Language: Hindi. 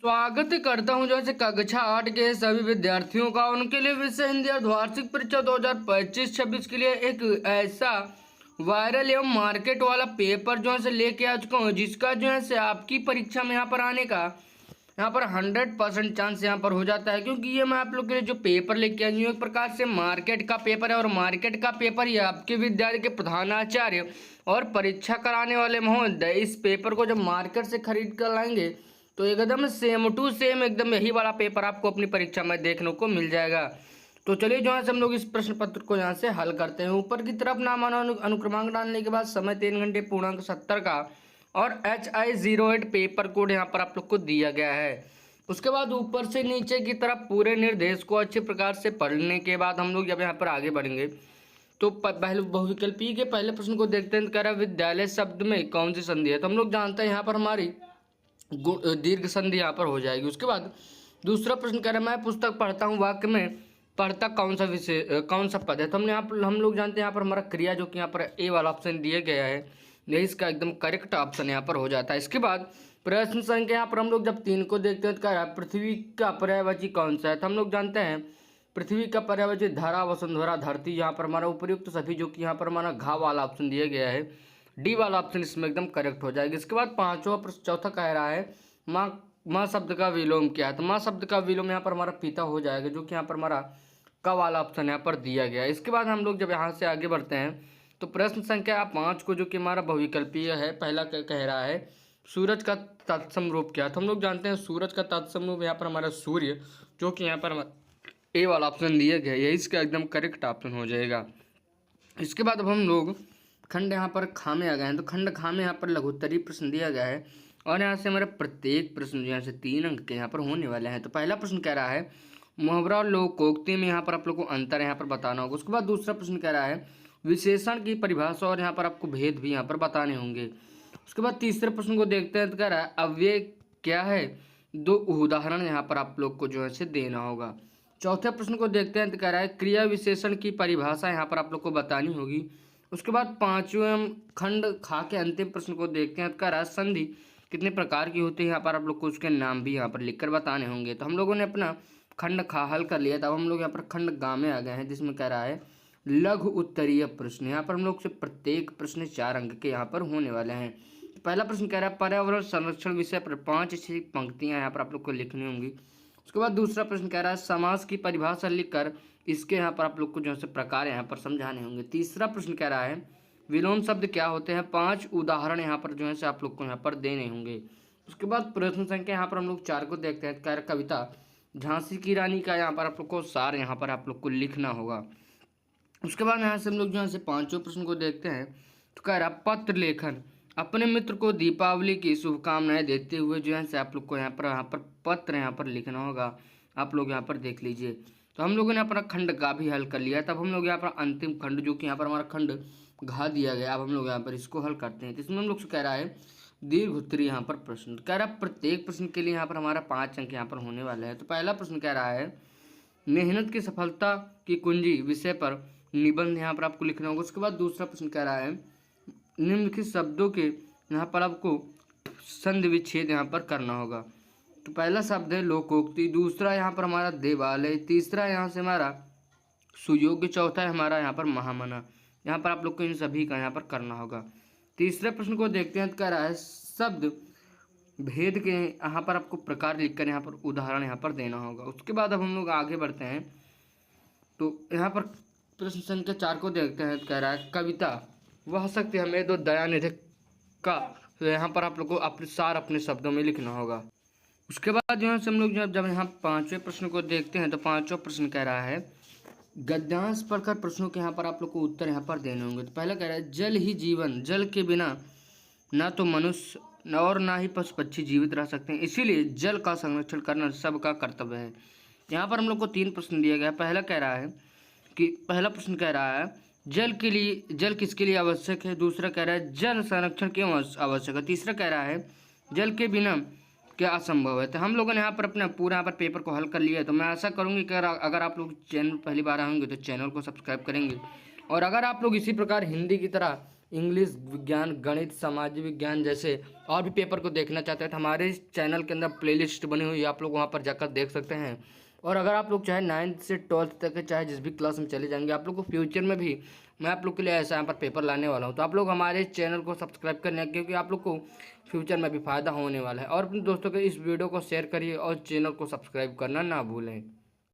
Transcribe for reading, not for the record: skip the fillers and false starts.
स्वागत करता हूं जो है कक्षा 8 के सभी विद्यार्थियों का। उनके लिए विषय हिंदी अर्धवार्षिक परीक्षा 2025-26 के लिए एक ऐसा वायरल एवं मार्केट वाला पेपर जो है से लेके आ चुका हूं, जिसका जो है से आपकी परीक्षा में यहाँ पर आने का यहाँ पर 100% चांस यहाँ पर हो जाता है। क्योंकि ये मैं आप लोग के लिए जो पेपर लेके आई हूँ एक प्रकार से मार्केट का पेपर है, और मार्केट का पेपर ही आपके विद्यालय के प्रधानाचार्य और परीक्षा कराने वाले महोदय इस पेपर को जब मार्केट से खरीद कर लाएंगे तो एकदम सेम टू सेम एकदम यही वाला पेपर आपको अपनी परीक्षा में देखने को मिल जाएगा। तो चलिए जो है हम लोग इस प्रश्न पत्र को यहाँ से हल करते हैं। ऊपर की तरफ नामांकन अनुक्रमांक डालने के बाद समय 3 घंटे पूर्णांक 70 का और HI08 पेपर कोड यहाँ पर आप लोग को दिया गया है। उसके बाद ऊपर से नीचे की तरफ पूरे निर्देश को अच्छे प्रकार से पढ़ने के बाद हम लोग जब यहाँ पर आगे बढ़ेंगे तो पहले बहुविकल्पी के पहले प्रश्न को देखते हैं। कह रहा है विद्यालय शब्द में कौन सी संधि है, तो हम लोग जानते हैं यहाँ पर हमारी दीर्घ संधि यहाँ पर हो जाएगी। उसके बाद दूसरा प्रश्न कह रहा है मैं पुस्तक पढ़ता हूँ, वाक्य में पढ़ता कौन सा विषय कौन सा पद है, तो हमने यहाँ पर हम लोग जानते हैं यहाँ पर हमारा क्रिया जो कि यहाँ पर ए वाला ऑप्शन दिया गया है, यही इसका एकदम करेक्ट ऑप्शन यहाँ पर हो जाता है। इसके बाद प्रश्न संख्या यहाँ पर हम लोग जब 3 को देखते हैं तो कह रहा है पृथ्वी का पर्यायवाची कौन सा है, तो हम लोग जानते हैं पृथ्वी का पर्यायवाची धरा, वसुंधरा, धरती। यहाँ पर हमारा उपयुक्त सभी जो कि यहाँ पर हमारा घा वाला ऑप्शन दिया गया है, डी वाला ऑप्शन इसमें एकदम करेक्ट हो जाएगा। इसके बाद चौथा कह रहा है माँ शब्द का विलोम क्या है, तो माँ शब्द का विलोम यहाँ पर हमारा पिता हो जाएगा, जो कि यहाँ पर हमारा का वाला ऑप्शन यहाँ पर दिया गया है। इसके बाद हम लोग जब यहाँ से आगे बढ़ते हैं तो प्रश्न संख्या 5 को जो कि हमारा बहुविकल्पीय है, पहला कह रहा है सूरज का तत्सम रूप क्या है, तो हम लोग जानते हैं सूरज का तत्सम रूप यहाँ पर हमारा सूर्य, जो कि यहाँ पर ए वाला ऑप्शन दिया गया है, यही इसका एकदम करेक्ट ऑप्शन हो जाएगा। इसके बाद अब हम लोग खंड यहाँ पर खा में आ गए हैं, तो खंड खा में यहाँ पर लघुत्तरीय प्रश्न दिया गया है, और यहाँ से हमारे प्रत्येक प्रश्न यहाँ से 3 अंक के यहाँ पर होने वाले हैं। तो पहला प्रश्न कह रहा है मुहावरा और लोकोक्ति में यहाँ पर आप लोग को अंतर यहाँ पर बताना होगा। उसके बाद दूसरा प्रश्न कह रहा है विशेषण की परिभाषा, और यहाँ पर आपको भेद भी यहाँ पर बताने होंगे। उसके बाद तीसरे प्रश्न को देखते हैं, तो कह रहा है अव्यय क्या है, 2 उदाहरण यहाँ पर आप लोग को जो है से देना होगा। चौथे प्रश्न को देखते हैं, तो कह रहा है क्रिया विशेषण की परिभाषा यहाँ पर आप लोग को बतानी होगी। उसके बाद 5वें खंड खा के अंतिम प्रश्न को देखते हैं, तो कह रहा है संधि कितने प्रकार की होती है, यहाँ पर आप लोग को उसके नाम भी यहाँ पर लिखकर बताने होंगे। तो हम लोगों ने अपना खंड खा हल कर लिया, तब हम लोग यहाँ पर खंड गा में आ गए हैं, जिसमें कह रहा है लघु उत्तरीय प्रश्न। यहाँ पर हम लोग से प्रत्येक प्रश्न 4 अंक के यहाँ पर होने वाले हैं। तो पहला प्रश्न कह रहा है पर्यावरण संरक्षण विषय पर 5 अच्छी पंक्तियाँ यहाँ पर आप लोग को लिखनी होंगी। उसके बाद दूसरा प्रश्न कह रहा है समास की परिभाषा लिखकर इसके यहाँ पर आप लोग को जो है प्रकार यहाँ पर समझाने होंगे। तीसरा प्रश्न कह रहा है विलोम शब्द क्या होते हैं, 5 उदाहरण यहाँ पर जो है आप लोग को यहाँ पर देने होंगे। उसके बाद प्रश्न संख्या यहाँ पर हम लोग 4 को देखते हैं, कह रहा कविता झांसी की रानी का यहाँ पर आप लोग को सार यहाँ पर आप लोग को लिखना होगा। उसके बाद यहाँ से हम लोग जो है 5वें प्रश्न को देखते हैं, तो कह रहा पत्र लेखन, अपने मित्र को दीपावली की शुभकामनाएं देते हुए जो है आप लोग को यहाँ पर पत्र यहाँ पर लिखना होगा। आप लोग यहाँ पर देख लीजिए। तो हम लोगों ने अपना खंड का भी हल कर लिया, तब हम लोग यहाँ पर अंतिम खंड जो कि यहाँ पर हमारा खंड घा दिया गया, अब हम लोग यहाँ पर इसको हल करते हैं। तो इसमें हम लोग से कह रहा है दीर्घ उत्तरीय यहाँ पर प्रश्न, कह रहा है प्रत्येक प्रश्न के लिए यहाँ पर हमारा 5 अंक यहाँ पर होने वाला है। तो पहला प्रश्न कह रहा है मेहनत की सफलता की कुंजी विषय पर निबंध यहाँ पर आपको लिखना होगा। उसके बाद दूसरा प्रश्न कह रहा है निम्नलिखित शब्दों के यहाँ पर आपको संधि विच्छेद यहाँ पर करना होगा। तो पहला शब्द है लोकोक्ति, दूसरा यहाँ पर हमारा देवालय, तीसरा यहाँ से हमारा सुयोग्य, चौथा है हमारा यहाँ पर महामना। यहाँ पर आप लोग को इन सभी का यहाँ पर करना होगा। तीसरे प्रश्न को देखते हैं, तो कह रहा है शब्द भेद के यहाँ पर आपको प्रकार लिखकर यहाँ पर उदाहरण यहाँ पर देना होगा। उसके बाद अब हम लोग आगे बढ़ते हैं, तो यहाँ पर प्रश्न संख्या 4 को देखते हैं, तो कह रहा है कविता वह शक्ति हमें दो दयानिधि का, तो यहाँ पर आप लोग को अपने सार अपने शब्दों में लिखना होगा। उसके बाद जो है हम लोग जब यहाँ 5वें प्रश्न को देखते हैं, तो 5वां प्रश्न कह रहा है गद्यांश पढ़कर प्रश्नों के यहाँ पर आप लोग को उत्तर यहाँ पर देने होंगे। तो पहला कह रहा है जल ही जीवन, जल के बिना ना तो मनुष्य और ना ही पशु पक्षी जीवित रह सकते हैं, इसीलिए जल का संरक्षण करना सबका कर्तव्य है। यहाँ पर हम लोग को 3 प्रश्न दिया गया। पहला प्रश्न कह रहा है जल किसके लिए आवश्यक है, दूसरा कह रहा है जल संरक्षण क्यों आवश्यक है, तीसरा कह रहा है जल के बिना क्या असंभव है। तो हम लोगों ने यहाँ पर अपना पूरा यहाँ पर पेपर को हल कर लिया है। तो मैं आशा करूँगी कि अगर आप लोग चैनल पहली बार आएंगे तो चैनल को सब्सक्राइब करेंगे, और अगर आप लोग इसी प्रकार हिंदी की तरह इंग्लिश, विज्ञान, गणित, सामाजिक विज्ञान जैसे और भी पेपर को देखना चाहते हैं तो हमारे इस चैनल के अंदर प्लेलिस्ट बनी हुई है, आप लोग वहाँ पर जाकर देख सकते हैं। और अगर आप लोग चाहे 9th से 12th तक के चाहे जिस भी क्लास में चले जाएंगे, आप लोग को फ्यूचर में भी मैं आप लोग के लिए ऐसा यहाँ पर पेपर लाने वाला हूँ। तो आप लोग हमारे चैनल को सब्सक्राइब करने, क्योंकि आप लोग को फ्यूचर में भी फ़ायदा होने वाला है। और अपने दोस्तों के इस वीडियो को शेयर करिए और चैनल को सब्सक्राइब करना ना भूलें।